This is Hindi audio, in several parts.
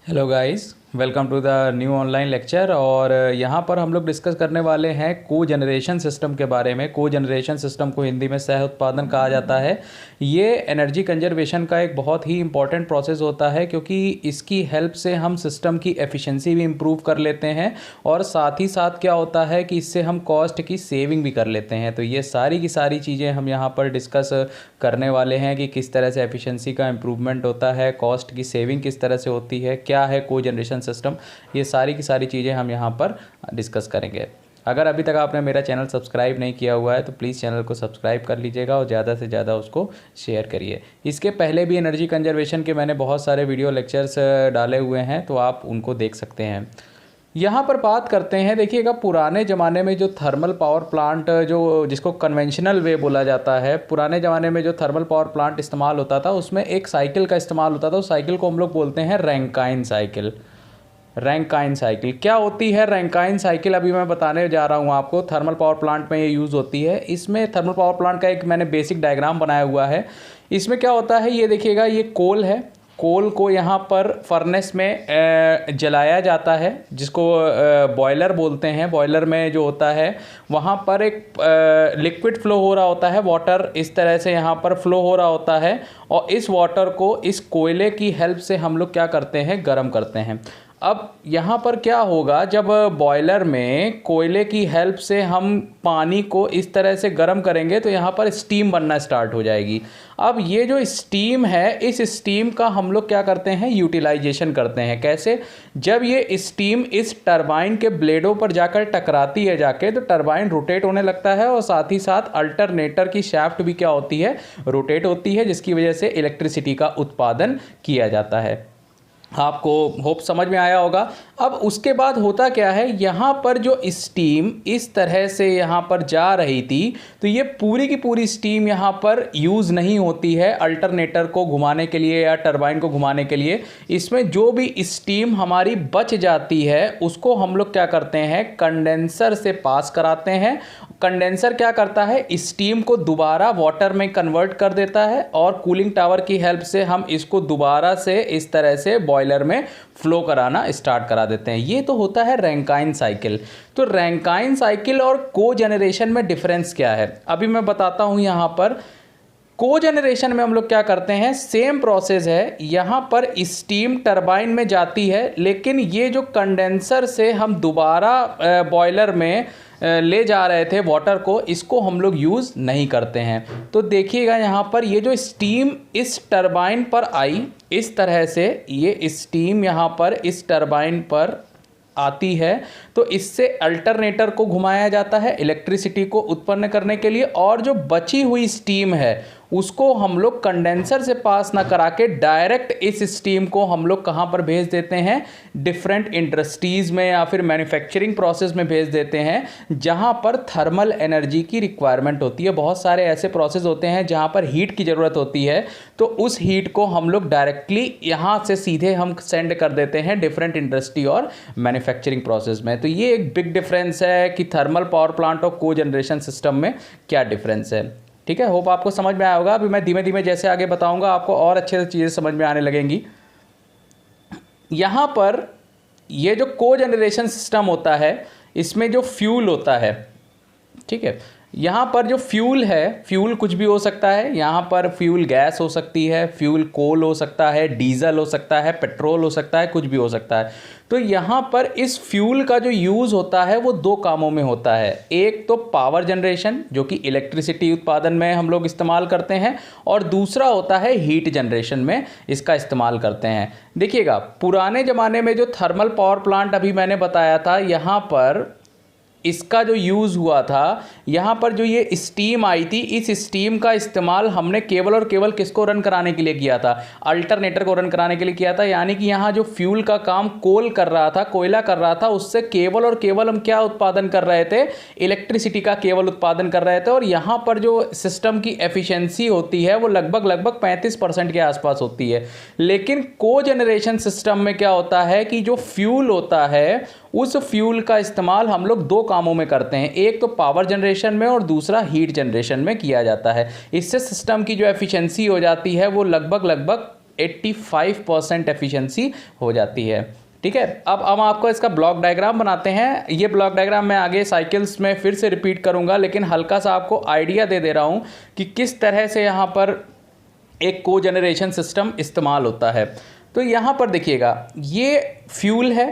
Hello guys, welcome to the new online lecture. और यहाँ पर हम लोग डिस्कस करने वाले हैं को जनरेशन सिस्टम के बारे में। को जनरेशन सिस्टम को हिंदी में सह उत्पादन कहा जाता है। ये एनर्जी कंजर्वेशन का एक बहुत ही इंपॉर्टेंट प्रोसेस होता है, क्योंकि इसकी हेल्प से हम सिस्टम की एफिशिएंसी भी इम्प्रूव कर लेते हैं और साथ ही साथ क्या होता है कि इससे हम कॉस्ट की सेविंग भी कर लेते हैं। तो ये सारी की सारी चीज़ें हम यहाँ पर डिस्कस करने वाले हैं कि किस तरह से एफिशिएंसी का इम्प्रूवमेंट होता है, कॉस्ट की सेविंग किस तरह से होती है, क्या है को जनरेशन सिस्टम। ये सारी की सारी चीज़ें हम यहाँ पर डिस्कस करेंगे। अगर अभी तक आपने मेरा चैनल सब्सक्राइब नहीं किया हुआ है तो प्लीज़ चैनल को सब्सक्राइब कर लीजिएगा और ज़्यादा से ज़्यादा उसको शेयर करिए। इसके पहले भी एनर्जी कंजर्वेशन के मैंने बहुत सारे वीडियो लेक्चर्स डाले हुए हैं, तो आप उनको देख सकते हैं। यहाँ पर बात करते हैं, देखिएगा पुराने ज़माने में जो थर्मल पावर प्लांट जो जिसको कन्वेंशनल वे बोला जाता है, पुराने ज़माने में जो थर्मल पावर प्लांट इस्तेमाल होता था उसमें एक साइकिल का इस्तेमाल होता था। उस साइकिल को हम लोग बोलते हैं रैंकाइन साइकिल। रैंकाइन साइकिल क्या होती है? रैंकाइन साइकिल अभी मैं बताने जा रहा हूँ आपको। थर्मल पावर प्लांट में ये यूज़ होती है। इसमें थर्मल पावर प्लांट का एक मैंने बेसिक डायग्राम बनाया हुआ है। इसमें क्या होता है ये देखिएगा, ये कोल है। कोल को यहाँ पर फर्नेस में जलाया जाता है, जिसको बॉयलर बोलते हैं। बॉयलर में जो होता है वहाँ पर एक लिक्विड फ्लो हो रहा होता है, वाटर इस तरह से यहाँ पर फ्लो हो रहा होता है। और इस वाटर को इस कोयले की हेल्प से हम लोग क्या करते हैं, गर्म करते हैं। अब यहाँ पर क्या होगा, जब बॉयलर में कोयले की हेल्प से हम पानी को इस तरह से गर्म करेंगे तो यहाँ पर स्टीम बनना स्टार्ट हो जाएगी। अब ये जो स्टीम है, इस स्टीम का हम लोग क्या करते हैं, यूटिलाइजेशन करते हैं। कैसे? जब ये स्टीम इस टरबाइन के ब्लेडों पर जाकर टकराती है जाके, तो टरबाइन रोटेट होने लगता है और साथ ही साथ अल्टरनेटर की शाफ्ट भी क्या होती है, रोटेट होती है, जिसकी वजह से इलेक्ट्रिसिटी का उत्पादन किया जाता है। आपको होप समझ में आया होगा। अब उसके बाद होता क्या है, यहाँ पर जो स्टीम इस तरह से यहाँ पर जा रही थी, तो ये पूरी की पूरी स्टीम यहाँ पर यूज़ नहीं होती है अल्टरनेटर को घुमाने के लिए या टरबाइन को घुमाने के लिए। इसमें जो भी स्टीम हमारी बच जाती है उसको हम लोग क्या करते हैं, कंडेंसर से पास कराते हैं। कंडेंसर क्या करता है, स्टीम को दोबारा वाटर में कन्वर्ट कर देता है और कूलिंग टावर की हेल्प से हम इसको दोबारा से इस तरह से बॉयलर में फ्लो कराना स्टार्ट करा देते हैं। ये तो होता है रैंकाइन साइकिल। तो रैंकाइन साइकिल और को जनरेशन में डिफरेंस क्या है, अभी मैं बताता हूँ। यहाँ पर को जनरेशन में हम लोग क्या करते हैं, सेम प्रोसेस है। यहाँ पर स्टीम टरबाइन में जाती है, लेकिन ये जो कंडेंसर से हम दोबारा बॉयलर में ले जा रहे थे वाटर को, इसको हम लोग यूज़ नहीं करते हैं। तो देखिएगा यहाँ पर ये जो स्टीम इस टरबाइन पर आई, इस तरह से ये स्टीम यहाँ पर इस टरबाइन पर आती है, तो इससे अल्टरनेटर को घुमाया जाता है इलेक्ट्रिसिटी को उत्पन्न करने के लिए। और जो बची हुई स्टीम है उसको हम लोग कंडेंसर से पास ना करा के डायरेक्ट इस स्टीम को हम लोग कहाँ पर भेज देते हैं, डिफरेंट इंडस्ट्रीज़ में या फिर मैन्युफैक्चरिंग प्रोसेस में भेज देते हैं, जहाँ पर थर्मल एनर्जी की रिक्वायरमेंट होती है। बहुत सारे ऐसे प्रोसेस होते हैं जहाँ पर हीट की ज़रूरत होती है, तो उस हीट को हम लोग डायरेक्टली यहाँ से सीधे हम सेंड कर देते हैं डिफरेंट इंडस्ट्री और मैन्युफैक्चरिंग प्रोसेस में। तो ये एक बिग डिफरेंस है कि थर्मल पावर प्लांट और को जनरेशन सिस्टम में क्या डिफरेंस है। ठीक है, होप आपको समझ में आया होगा। अभी मैं धीमे धीमे जैसे आगे बताऊंगा आपको और अच्छे से चीज़ें समझ में आने लगेंगी। यहाँ पर ये जो को जनरेशन सिस्टम होता है, इसमें जो फ्यूल होता है, ठीक है, यहाँ पर जो फ्यूल है, फ्यूल कुछ भी हो सकता है। यहाँ पर फ्यूल गैस हो सकती है, फ्यूल कोल हो सकता है, डीजल हो सकता है, पेट्रोल हो सकता है, कुछ भी हो सकता है। तो यहाँ पर इस फ्यूल का जो यूज़ होता है वो दो कामों में होता है। एक तो पावर जनरेशन, जो कि इलेक्ट्रिसिटी उत्पादन में हम लोग इस्तेमाल करते हैं, और दूसरा होता है हीट जनरेशन में इसका इस्तेमाल करते हैं। देखिएगा पुराने ज़माने में जो थर्मल पावर प्लांट अभी मैंने बताया था, यहाँ पर इसका जो यूज़ हुआ था, यहाँ पर जो ये स्टीम आई थी, इस स्टीम का इस्तेमाल हमने केवल और केवल किसको रन कराने के लिए किया था, अल्टरनेटर को रन कराने के लिए किया था। यानी कि यहाँ जो फ्यूल का काम कोल कर रहा था, कोयला कर रहा था, उससे केवल और केवल हम क्या उत्पादन कर रहे थे, इलेक्ट्रिसिटी का केवल उत्पादन कर रहे थे। और यहाँ पर जो सिस्टम की एफिशिएंसी होती है वो लगभग 35% के आसपास होती है। लेकिन को जनरेशन सिस्टम में क्या होता है कि जो फ्यूल होता है, उस फ्यूल का इस्तेमाल हम लोग दो कामों में करते हैं। एक तो पावर जनरेशन में और दूसरा हीट जनरेशन में किया जाता है। इससे सिस्टम की जो एफिशिएंसी हो जाती है वो लगभग 85% एफिशिएंसी हो जाती है। ठीक है, अब हम आपको इसका ब्लॉक डायग्राम बनाते हैं। ये ब्लॉक डायग्राम मैं आगे साइकिल्स में फिर से रिपीट करूंगा, लेकिन हल्का सा आपको आइडिया दे रहा हूं कि किस तरह से यहाँ पर एक को जनरेशन सिस्टम इस्तेमाल होता है। तो यहाँ पर देखिएगा, ये फ्यूल है,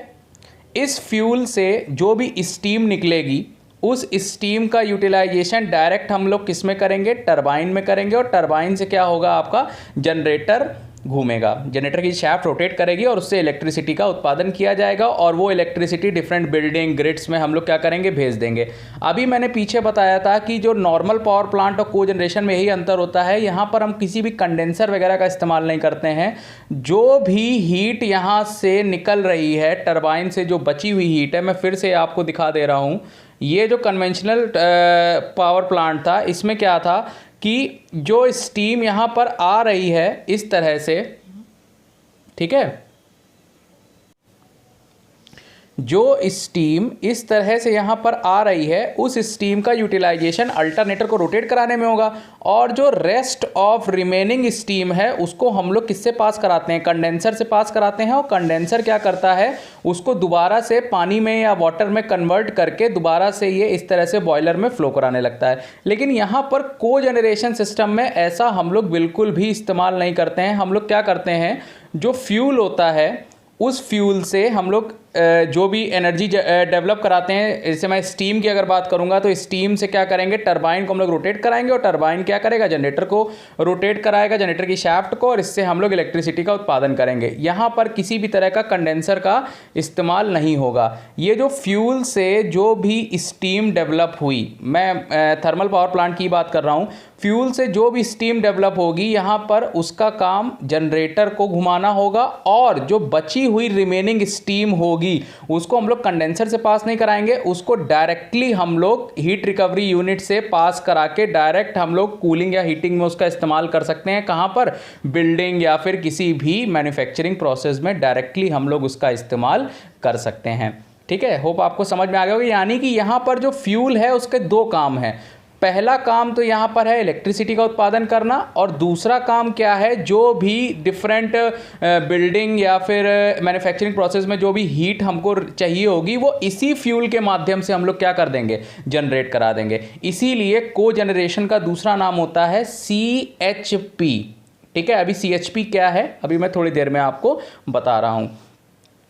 इस फ्यूल से जो भी स्टीम निकलेगी उस स्टीम का यूटिलाइजेशन डायरेक्ट हम लोग किस में करेंगे, टरबाइन में करेंगे, और टरबाइन से क्या होगा, आपका जनरेटर घूमेगा, जनरेटर की शाफ्ट रोटेट करेगी और उससे इलेक्ट्रिसिटी का उत्पादन किया जाएगा, और वो इलेक्ट्रिसिटी डिफरेंट बिल्डिंग ग्रिड्स में हम लोग क्या करेंगे, भेज देंगे। अभी मैंने पीछे बताया था कि जो नॉर्मल पावर प्लांट और को जनरेशन में यही अंतर होता है, यहाँ पर हम किसी भी कंडेंसर वगैरह का इस्तेमाल नहीं करते हैं। जो भी हीट यहाँ से निकल रही है टरबाइन से, जो बची हुई हीट है, मैं फिर से आपको दिखा दे रहा हूँ। ये जो कन्वेंशनल पावर प्लांट था, इसमें क्या था कि जो स्टीम यहाँ पर आ रही है इस तरह से, ठीक है, जो स्टीम इस तरह से यहाँ पर आ रही है, उस स्टीम का यूटिलाइजेशन अल्टरनेटर को रोटेट कराने में होगा, और जो रेस्ट ऑफ रिमेनिंग स्टीम है उसको हम लोग किससे पास कराते हैं, कंडेंसर से पास कराते हैं। और कंडेंसर क्या करता है, उसको दोबारा से पानी में या वाटर में कन्वर्ट करके दोबारा से ये इस तरह से बॉयलर में फ्लो कराने लगता है। लेकिन यहाँ पर को जनरेशन सिस्टम में ऐसा हम लोग बिल्कुल भी इस्तेमाल नहीं करते हैं। हम लोग क्या करते हैं, जो फ्यूल होता है उस फ्यूल से हम लोग जो भी एनर्जी डेवलप कराते हैं, जैसे मैं स्टीम की अगर बात करूंगा तो स्टीम से क्या करेंगे, टरबाइन को हम लोग रोटेट कराएंगे, और टरबाइन क्या करेगा, जनरेटर को रोटेट कराएगा, जनरेटर की शाफ्ट को, और इससे हम लोग इलेक्ट्रिसिटी का उत्पादन करेंगे। यहाँ पर किसी भी तरह का कंडेंसर का इस्तेमाल नहीं होगा। ये जो फ्यूल से जो भी स्टीम डेवलप हुई, मैं थर्मल पावर प्लांट की बात कर रहा हूँ, फ्यूल से जो भी स्टीम डेवलप होगी यहाँ पर उसका काम जनरेटर को घुमाना होगा, और जो बची हुई रिमेनिंग स्टीम होगी उसको हम लोग कंडेंसर से पास नहीं कराएंगे, उसको डायरेक्टली हम लोग हीट रिकवरी यूनिट से पास करा के डायरेक्ट हम लोग कूलिंग या हीटिंग में उसका इस्तेमाल कर सकते हैं। कहां पर, बिल्डिंग या फिर किसी भी मैन्युफैक्चरिंग प्रोसेस में डायरेक्टली हम लोग उसका इस्तेमाल कर सकते हैं। ठीक है, होप आपको समझ में आ गया होगा। यानी कि यहां पर जो फ्यूल है उसके दो काम हैं। पहला काम तो यहाँ पर है इलेक्ट्रिसिटी का उत्पादन करना, और दूसरा काम क्या है, जो भी डिफरेंट बिल्डिंग या फिर मैन्युफैक्चरिंग प्रोसेस में जो भी हीट हमको चाहिए होगी वो इसी फ्यूल के माध्यम से हम लोग क्या कर देंगे, जनरेट करा देंगे। इसीलिए को जनरेशन का दूसरा नाम होता है CHP। ठीक है, अभी CHP क्या है अभी मैं थोड़ी देर में आपको बता रहा हूँ।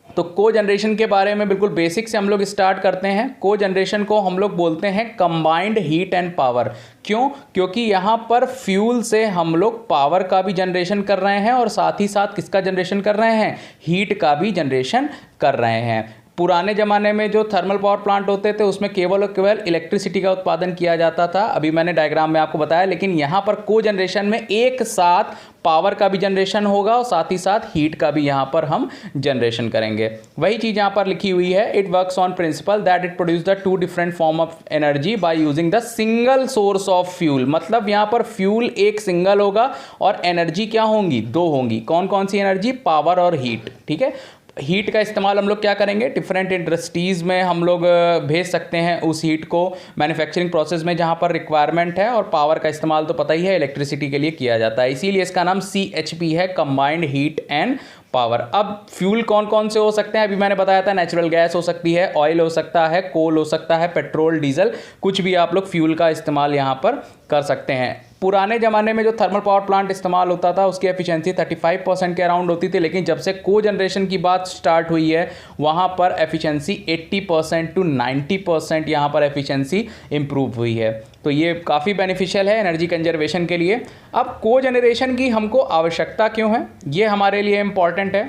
तो को जनरेशन के बारे में बिल्कुल बेसिक से हम लोग स्टार्ट करते हैं। को जनरेशन को हम लोग बोलते हैं कंबाइंड हीट एंड पावर। क्यों? क्योंकि यहाँ पर फ्यूल से हम लोग पावर का भी जनरेशन कर रहे हैं और साथ ही साथ किसका जनरेशन कर रहे हैं, हीट का भी जनरेशन कर रहे हैं। पुराने ज़माने में जो थर्मल पावर प्लांट होते थे उसमें केवल और केवल इलेक्ट्रिसिटी का उत्पादन किया जाता था, अभी मैंने डायग्राम में आपको बताया। लेकिन यहाँ पर को जनरेशन में एक साथ पावर का भी जनरेशन होगा और साथ ही साथ हीट का भी यहाँ पर हम जनरेशन करेंगे। वही चीज़ यहाँ पर लिखी हुई है, it works on principal that it produce the two different form of energy by using the single source of fuel. मतलब यहाँ पर फ्यूल एक सिंगल होगा और एनर्जी क्या होंगी, दो होंगी। कौन कौन सी एनर्जी, पावर और हीट। ठीक है, हीट का इस्तेमाल हम लोग क्या करेंगे, डिफरेंट इंडस्ट्रीज़ में हम लोग भेज सकते हैं उस हीट को मैन्युफैक्चरिंग प्रोसेस में जहाँ पर रिक्वायरमेंट है, और पावर का इस्तेमाल तो पता ही है इलेक्ट्रिसिटी के लिए किया जाता है। इसीलिए इसका नाम CHP है, कंबाइंड हीट एंड पावर। अब फ्यूल कौन कौन से हो सकते हैं, अभी मैंने बताया था नेचुरल गैस हो सकती है, ऑयल हो सकता है, कोल हो सकता है, पेट्रोल, डीजल, कुछ भी आप लोग फ्यूल का इस्तेमाल यहाँ पर कर सकते हैं। पुराने ज़माने में जो थर्मल पावर प्लांट इस्तेमाल होता था उसकी एफिशिएंसी 35% के अराउंड होती थी, लेकिन जब से को जनरेशन की बात स्टार्ट हुई है वहाँ पर एफिशिएंसी 80% to 90% यहाँ पर एफिशिएंसी इम्प्रूव हुई है। तो ये काफ़ी बेनिफिशियल है एनर्जी कंजर्वेशन के लिए। अब को जनरेशन की हमको आवश्यकता क्यों है, ये हमारे लिए इम्पॉर्टेंट है।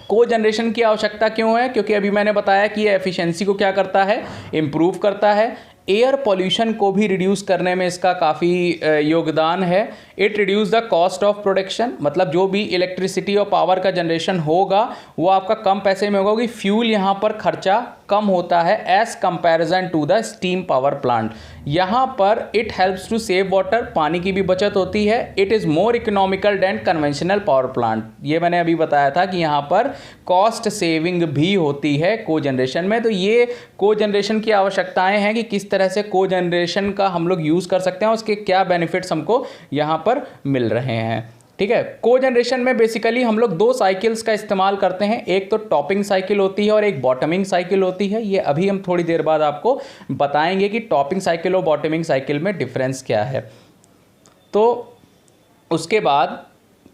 को जनरेशन की आवश्यकता क्यों है, क्योंकि अभी मैंने बताया कि ये एफिशिएंसी को क्या करता है, इम्प्रूव करता है। एयर पॉल्यूशन को भी रिड्यूस करने में इसका काफ़ी योगदान है। It reduce the cost of production, मतलब जो भी इलेक्ट्रिसिटी और पावर का जनरेशन होगा वो आपका कम पैसे में होगा, क्योंकि फ्यूल यहाँ पर खर्चा कम होता है as comparison to the steam power plant. यहाँ पर it helps to save water, पानी की भी बचत होती है। It is more economical than conventional power plant, ये मैंने अभी बताया था कि यहाँ पर कॉस्ट सेविंग भी होती है को जनरेशन में। तो ये को जनरेशन की आवश्यकताएं हैं कि किस तरह से को जनरेशन का हम लोग यूज़ कर सकते हैं, उसके क्या बेनिफिट्स हमको यहाँ पर मिल रहे हैं। ठीक है। को जनरेशन में बेसिकली हम लोग दो साइकिल्स का इस्तेमाल करते हैं, एक तो टॉपिंग साइकिल होती है और एक बॉटमिंग साइकिल होती है। ये अभी हम थोड़ी देर बाद आपको बताएंगे कि टॉपिंग साइकिल और बॉटमिंग साइकिल में डिफरेंस क्या है। तो उसके बाद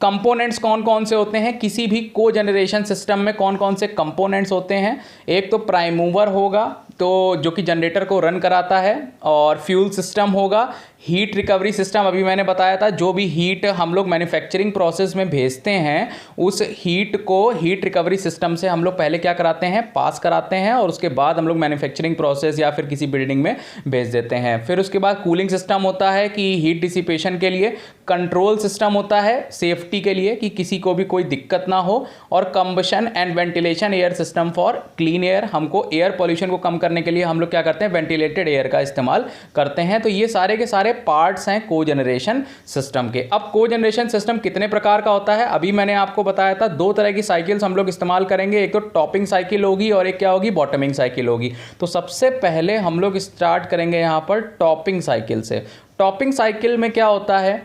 कंपोनेंट्स कौन कौन से होते हैं, किसी भी को जनरेशन सिस्टम में कौन कौन से कंपोनेंट्स होते हैं। एक तो प्राइम मूवर होगा, तो जो कि जनरेटर को रन कराता है, और फ्यूल सिस्टम होगा, हीट रिकवरी सिस्टम अभी मैंने बताया था, जो भी हीट हम लोग मैन्युफैक्चरिंग प्रोसेस में भेजते हैं उस हीट को हीट रिकवरी सिस्टम से हम लोग पहले क्या कराते हैं, पास कराते हैं, और उसके बाद हम लोग मैन्युफैक्चरिंग प्रोसेस या फिर किसी बिल्डिंग में भेज देते हैं। फिर उसके बाद कूलिंग सिस्टम होता है कि हीट डिसिपेशन के लिए, कंट्रोल सिस्टम होता है सेफ्टी के लिए कि किसी को भी कोई दिक्कत ना हो, और combustion and ventilation air system for clean air, हमको एयर पॉल्यूशन को कम करने के लिए हम लोग क्या करते हैं, वेंटिलेटेड एयर का इस्तेमाल करते हैं। तो ये सारे के सारे पार्ट्स हैं को जनरेशन सिस्टम के। अब को जनरेशन सिस्टम कितने प्रकार का होता है, अभी मैंने आपको बताया था दो तरह की साइकिल्स हम लोग इस्तेमाल करेंगे, एक तो टॉपिंग साइकिल होगी और एक क्या होगी, बॉटमिंग साइकिल होगी। तो सबसे पहले हम लोग स्टार्ट करेंगे यहां पर टॉपिंग साइकिल से। टॉपिंग साइकिल में क्या होता है,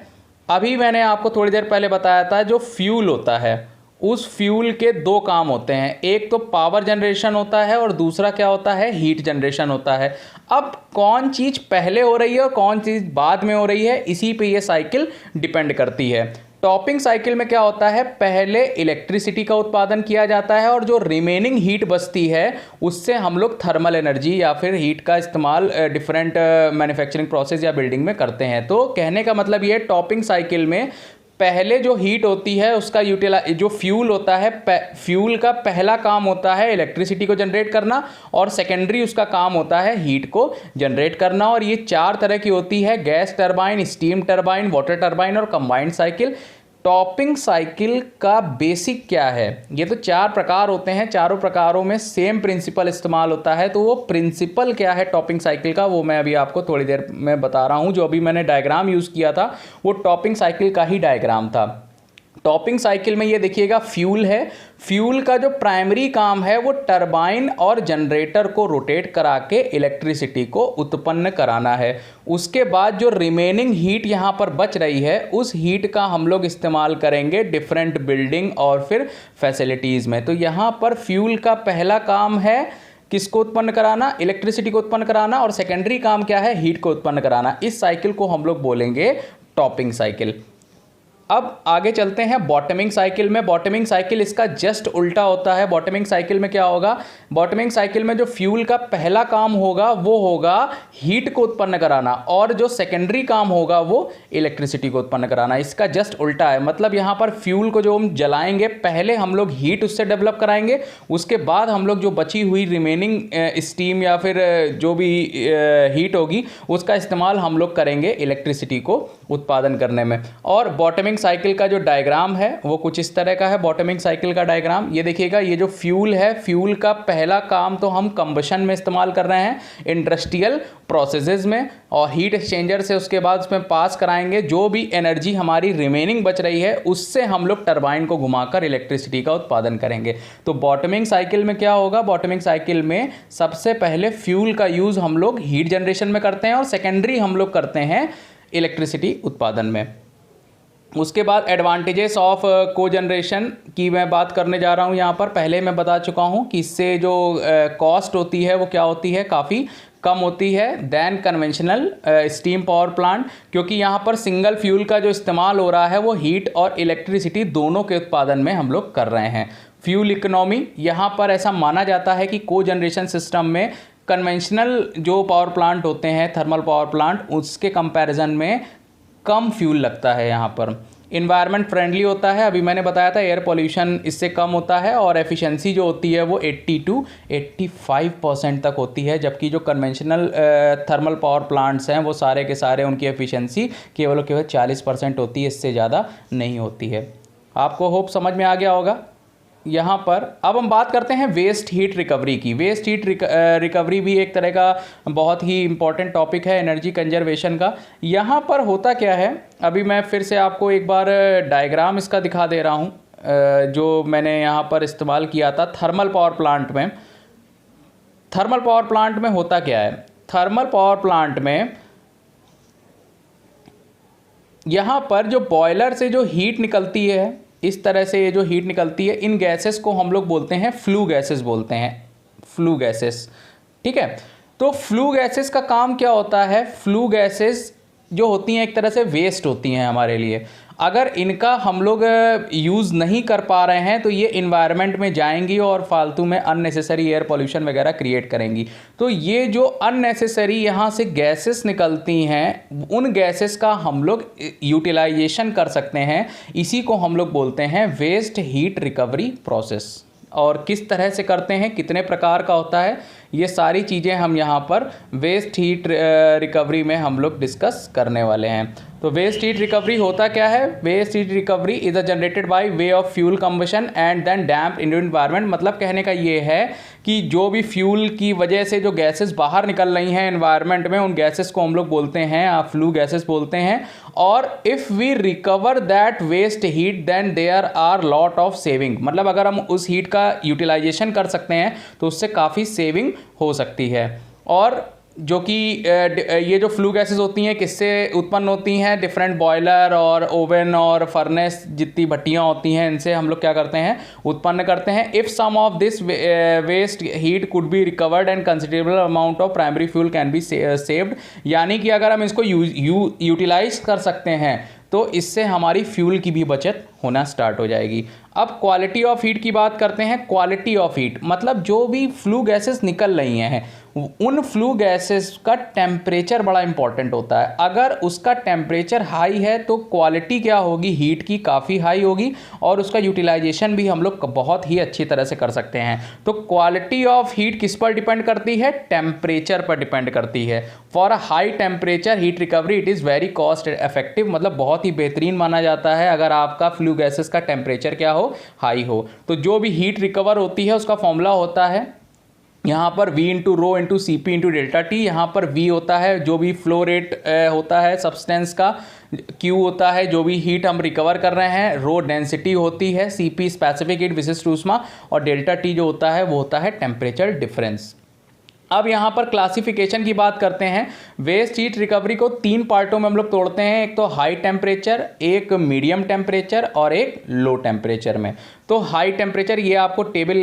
अभी मैंने आपको थोड़ी देर पहले बताया था, जो फ्यूल होता है उस फ्यूल के दो काम होते हैं, एक तो पावर जनरेशन होता है और दूसरा क्या होता है, हीट जनरेशन होता है। अब कौन चीज़ पहले हो रही है और कौन चीज़ बाद में हो रही है, इसी पे ये साइकिल डिपेंड करती है। टॉपिंग साइकिल में क्या होता है, पहले इलेक्ट्रिसिटी का उत्पादन किया जाता है और जो रिमेनिंग हीट बचती है उससे हम लोग थर्मल एनर्जी या फिर हीट का इस्तेमाल डिफरेंट मैन्युफैक्चरिंग प्रोसेस या बिल्डिंग में करते हैं। तो कहने का मतलब ये, टॉपिंग साइकिल में पहले जो हीट होती है उसका जो फ्यूल होता है, फ्यूल का पहला काम होता है इलेक्ट्रिसिटी को जनरेट करना, और सेकेंडरी उसका काम होता है हीट को जनरेट करना। और ये चार तरह की होती है, gas turbine, steam turbine, water turbine और कंबाइंड साइकिल। टॉपिंग साइकिल का बेसिक क्या है, ये तो चार प्रकार होते हैं, चारों प्रकारों में सेम प्रिंसिपल इस्तेमाल होता है। तो वो प्रिंसिपल क्या है टॉपिंग साइकिल का, वो मैं अभी आपको थोड़ी देर में बता रहा हूँ। जो अभी मैंने डायग्राम यूज़ किया था वो टॉपिंग साइकिल का ही डायग्राम था। टॉपिंग साइकिल में ये देखिएगा फ्यूल है, फ्यूल का जो प्राइमरी काम है वो टरबाइन और जनरेटर को रोटेट करा के इलेक्ट्रिसिटी को उत्पन्न कराना है। उसके बाद जो रिमेनिंग हीट यहाँ पर बच रही है उस हीट का हम लोग इस्तेमाल करेंगे डिफरेंट बिल्डिंग और फिर फैसिलिटीज़ में। तो यहाँ पर फ्यूल का पहला काम है किसको उत्पन्न कराना, इलेक्ट्रिसिटी को उत्पन्न कराना, और सेकेंडरी काम क्या है, हीट को उत्पन्न कराना। इस साइकिल को हम लोग बोलेंगे टॉपिंग साइकिल। अब आगे चलते हैं बॉटमिंग साइकिल में। बॉटमिंग साइकिल इसका जस्ट उल्टा होता है। बॉटमिंग साइकिल में क्या होगा, बॉटमिंग साइकिल में जो फ्यूल का पहला काम होगा वो होगा हीट को उत्पन्न कराना, और जो सेकेंडरी काम होगा वो इलेक्ट्रिसिटी को उत्पन्न कराना। इसका जस्ट उल्टा है, मतलब यहाँ पर फ्यूल को जो हम जलाएंगे पहले हम लोग हीट उससे डेवलप कराएंगे, उसके बाद हम लोग जो बची हुई रिमेनिंग स्टीम या फिर जो भी हीट होगी उसका इस्तेमाल हम लोग करेंगे इलेक्ट्रिसिटी को उत्पादन करने में। और बॉटमिंग साइकिल का जो डायग्राम है वो कुछ इस तरह का है। बॉटमिंग साइकिल का डायग्राम ये देखिएगा, ये जो फ्यूल है, फ्यूल का पहला काम तो हम कंबशन में इस्तेमाल कर रहे हैं इंडस्ट्रियल प्रोसेसेस में, और हीट एक्सचेंजर से उसके बाद उसमें पास कराएंगे। जो भी एनर्जी हमारी रिमेनिंग बच रही है उससे हम लोग टरबाइन को घुमाकर इलेक्ट्रिसिटी का उत्पादन करेंगे। तो बॉटमिंग साइकिल में क्या होगा, बॉटमिंग साइकिल में सबसे पहले फ्यूल का यूज़ हम लोग हीट जनरेशन में करते हैं और सेकेंडरी हम लोग करते हैं इलेक्ट्रिसिटी उत्पादन में। उसके बाद एडवांटेजेस ऑफ को जनरेशन की मैं बात करने जा रहा हूँ यहाँ पर। पहले मैं बता चुका हूँ कि इससे जो कॉस्ट होती है वो क्या होती है, काफ़ी कम होती है than conventional steam power plant, क्योंकि यहाँ पर सिंगल फ्यूल का जो इस्तेमाल हो रहा है वो हीट और इलेक्ट्रिसिटी दोनों के उत्पादन में हम लोग कर रहे हैं। फ्यूल इकोनॉमी, यहाँ पर ऐसा माना जाता है कि को जनरेशन सिस्टम में कन्वेंशनल जो पावर प्लांट होते हैं, थर्मल पावर प्लांट, उसके कंपैरिजन में कम फ्यूल लगता है। यहाँ पर इन्वायरमेंट फ्रेंडली होता है, अभी मैंने बताया था एयर पोल्यूशन इससे कम होता है, और एफिशिएंसी जो होती है वो 80 to 85% तक होती है, जबकि जो कन्वेंशनल थर्मल पावर प्लांट्स हैं वो सारे के सारे उनकी एफिशिएंसी केवल 40% होती है, इससे ज़्यादा नहीं होती है। आपको होप समझ में आ गया होगा। यहाँ पर अब हम बात करते हैं वेस्ट हीट रिकवरी की। वेस्ट हीट रिकवरी भी एक तरह का बहुत ही इम्पॉर्टेंट टॉपिक है एनर्जी कंजर्वेशन का। यहाँ पर होता क्या है, अभी मैं फिर से आपको एक बार डायग्राम इसका दिखा दे रहा हूँ जो मैंने यहाँ पर इस्तेमाल किया था थर्मल पावर प्लांट में। थर्मल पावर प्लांट में होता क्या है, थर्मल पावर प्लांट में यहाँ पर जो बॉयलर से जो हीट निकलती है, इस तरह से ये जो हीट निकलती है, इन गैसेस को हम लोग बोलते हैं फ्लू गैसेस बोलते हैं, फ्लू गैसेस। ठीक है, तो फ्लू गैसेस का काम क्या होता है? फ्लू गैसेस जो होती हैं एक तरह से वेस्ट होती हैं हमारे लिए। अगर इनका हम लोग यूज़ नहीं कर पा रहे हैं तो ये इन्वायरमेंट में जाएंगी और फालतू में अननेसेसरी एयर पोल्यूशन वगैरह क्रिएट करेंगी। तो ये जो अननेसेसरी यहाँ से गैसेस निकलती हैं, उन गैसेस का हम लोग यूटिलाइजेशन कर सकते हैं। इसी को हम लोग बोलते हैं वेस्ट हीट रिकवरी प्रोसेस। और किस तरह से करते हैं, कितने प्रकार का होता है, ये सारी चीज़ें हम यहाँ पर वेस्ट हीट रिकवरी में हम लोग डिस्कस करने वाले हैं। तो वेस्ट हीट रिकवरी होता क्या है? Waste heat recovery is a generated by way of fuel combustion and then damp in environment. मतलब कहने का ये है कि जो भी फ्यूल की वजह से जो गैसेस बाहर निकल रही हैं एनवायरनमेंट में, उन गैसेस को हम लोग बोलते हैं फ्लू गैसेस बोलते हैं। और if we recover that waste heat then there are lot of saving. मतलब अगर हम उस हीट का यूटिलाइजेशन कर सकते हैं तो उससे काफ़ी सेविंग हो सकती है। और जो कि ये जो फ्लू गैसेस होती हैं किससे उत्पन्न होती हैं? डिफरेंट बॉयलर और ओवन और फर्नेस जितनी भट्टियाँ होती हैं, इनसे हम लोग क्या करते हैं, उत्पन्न करते हैं। If some of this waste heat could be recovered and considerable amount of primary fuel can be saved. यानी कि अगर हम इसको यूटिलाइज कर सकते हैं तो इससे हमारी फ्यूल की भी बचत होना स्टार्ट हो जाएगी। अब क्वालिटी ऑफ हीट की बात करते हैं। क्वालिटी ऑफ हीट मतलब जो भी फ्लू गैसेस निकल रही हैं, उन फ्लू गैसेस का टेम्परेचर बड़ा इंपॉर्टेंट होता है। अगर उसका टेम्परेचर हाई है तो क्वालिटी क्या होगी, हीट की काफ़ी हाई होगी और उसका यूटिलाइजेशन भी हम लोग बहुत ही अच्छी तरह से कर सकते हैं। तो क्वालिटी ऑफ हीट किस पर डिपेंड करती है? टेम्परेचर पर डिपेंड करती है। For a high temperature heat recovery it is very cost effective. मतलब बहुत ही बेहतरीन माना जाता है अगर आपका फ्लू गैसेस का टेम्परेचर क्या हो, हाई हो। तो जो भी हीट रिकवर होती है उसका फॉर्मूला होता है यहाँ पर V into rho into C P into delta T. यहाँ पर V होता है जो भी फ्लो रेट होता है सब्सटेंस का, Q होता है जो भी हीट हम रिकवर कर रहे हैं, रो डेंसिटी होती है, CP स्पेसिफिक हीट विशिष्ट ऊष्मा, और डेल्टा टी जो होता है वो होता है टेम्परेचर डिफरेंस। अब यहाँ पर क्लासिफिकेशन की बात करते हैं। वेस्ट हीट रिकवरी को 3 पार्टों में हम लोग तोड़ते हैं। एक तो हाई टेम्परेचर, एक मीडियम टेम्परेचर और एक लो टेम्परेचर में। तो हाई टेम्परेचर, ये आपको टेबल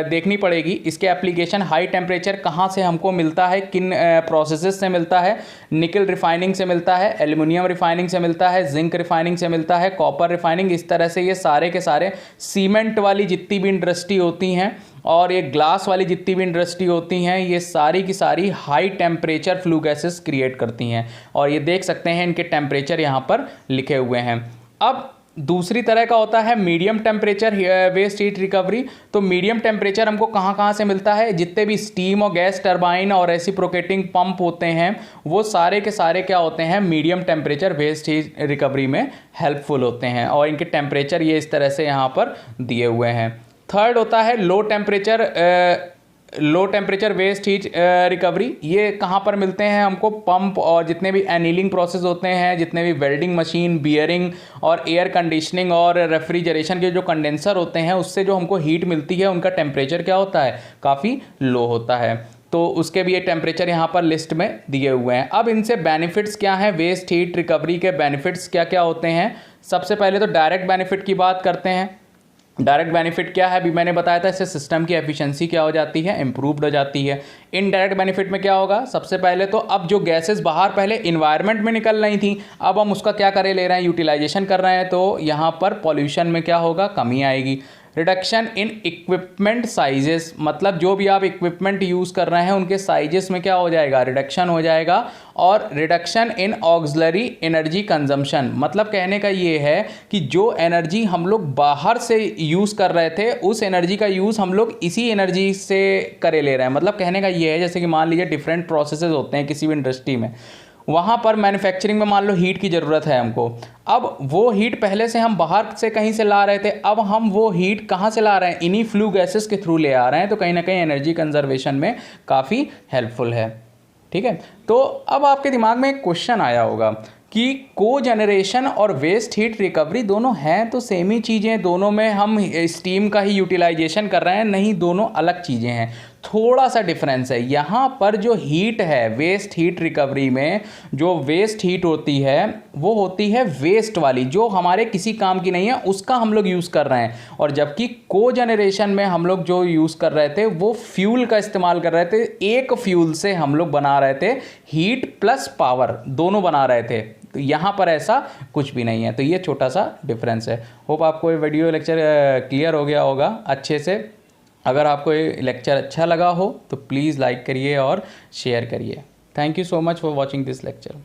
देखनी पड़ेगी। इसके एप्लीकेशन हाई टेम्परेचर कहाँ से हमको मिलता है, किन प्रोसेसेस से मिलता है? निकल रिफाइनिंग से मिलता है, एल्युमिनियम रिफाइनिंग से मिलता है, जिंक रिफाइनिंग से मिलता है, कॉपर रिफाइनिंग। इस तरह से ये सारे के सारे सीमेंट वाली जितनी भी इंडस्ट्री होती हैं और ये ग्लास वाली जितनी भी इंडस्ट्री होती हैं, ये सारी की सारी high temperature flue gases create करती हैं। और ये देख सकते हैं इनके टेम्परेचर यहाँ पर लिखे हुए हैं। अब दूसरी तरह का होता है medium temperature waste heat recovery. तो मीडियम टेम्परेचर हमको कहाँ कहाँ से मिलता है? जितने भी स्टीम और गैस टरबाइन और रेसिप्रोकेटिंग पंप होते हैं वो सारे के सारे क्या होते हैं, medium temperature waste heat recovery में हेल्पफुल होते हैं। और इनके टेम्परेचर ये इस तरह से यहाँ पर दिए हुए हैं। थर्ड होता है low temperature waste heat recovery. ये कहाँ पर मिलते हैं हमको? पंप और जितने भी एनीलिंग प्रोसेस होते हैं, जितने भी वेल्डिंग मशीन, बियरिंग और एयर कंडीशनिंग और रेफ्रिजरेशन के जो कंडेंसर होते हैं, उससे जो हमको हीट मिलती है उनका टेम्परेचर क्या होता है, काफ़ी लो होता है। तो उसके भी ये टेम्परेचर यहाँ पर लिस्ट में दिए हुए हैं। अब इनसे बेनिफिट्स क्या हैं? वेस्ट हीट रिकवरी के बेनिफिट्स क्या क्या होते हैं? सबसे पहले तो डायरेक्ट बेनिफिट की बात करते हैं। डायरेक्ट बेनिफिट क्या है? अभी मैंने बताया था, इससे सिस्टम की एफिशिएंसी क्या हो जाती है, इंप्रूव्ड हो जाती है। इनडायरेक्ट बेनिफिट में क्या होगा? सबसे पहले तो अब जो गैसेस बाहर पहले इन्वायरमेंट में निकल रही थी, अब हम उसका क्या करे ले रहे हैं, यूटिलाइजेशन कर रहे हैं। तो यहाँ पर पॉल्यूशन में क्या होगा, कमी आएगी। रिडक्शन इन इक्विपमेंट साइजेस, मतलब जो भी आप इक्विपमेंट यूज़ कर रहे हैं उनके साइजेस में क्या हो जाएगा, रिडक्शन हो जाएगा। और reduction in auxiliary energy consumption, मतलब कहने का ये है कि जो एनर्जी हम लोग बाहर से यूज़ कर रहे थे उस एनर्जी का यूज़ हम लोग इसी एनर्जी से करे ले रहे हैं। मतलब कहने का ये है, जैसे कि मान लीजिए डिफरेंट प्रोसेसेस होते हैं किसी भी इंडस्ट्री में, वहाँ पर मैन्युफैक्चरिंग में मान लो हीट की ज़रूरत है हमको। अब वो हीट पहले से हम बाहर से कहीं से ला रहे थे, अब हम वो हीट कहाँ से ला रहे हैं, इन्हीं फ्लू गैसेस के थ्रू ले आ रहे हैं। तो कहीं ना कहीं एनर्जी कंजर्वेशन में काफ़ी हेल्पफुल है। ठीक है, तो अब आपके दिमाग में एक क्वेश्चन आया होगा कि को जनरेशन और वेस्ट हीट रिकवरी दोनों हैं तो सेम ही चीज़ें, दोनों में हम स्टीम का ही यूटिलाइजेशन कर रहे हैं, नहीं दोनों अलग चीज़ें हैं। थोड़ा सा डिफरेंस है। यहाँ पर जो हीट है वेस्ट हीट रिकवरी में, जो वेस्ट हीट होती है वो होती है वेस्ट वाली, जो हमारे किसी काम की नहीं है, उसका हम लोग यूज़ कर रहे हैं। और जबकि कोजनरेशन में हम लोग जो यूज़ कर रहे थे वो फ्यूल का इस्तेमाल कर रहे थे। एक फ्यूल से हम लोग बना रहे थे हीट प्लस पावर, दोनों बना रहे थे। तो यहाँ पर ऐसा कुछ भी नहीं है। तो ये छोटा सा डिफरेंस है। होप आपको ये वीडियो लेक्चर क्लियर हो गया होगा अच्छे से। अगर आपको ये लेक्चर अच्छा लगा हो तो प्लीज़ लाइक करिए और शेयर करिए। Thank you so much for watching this lecture.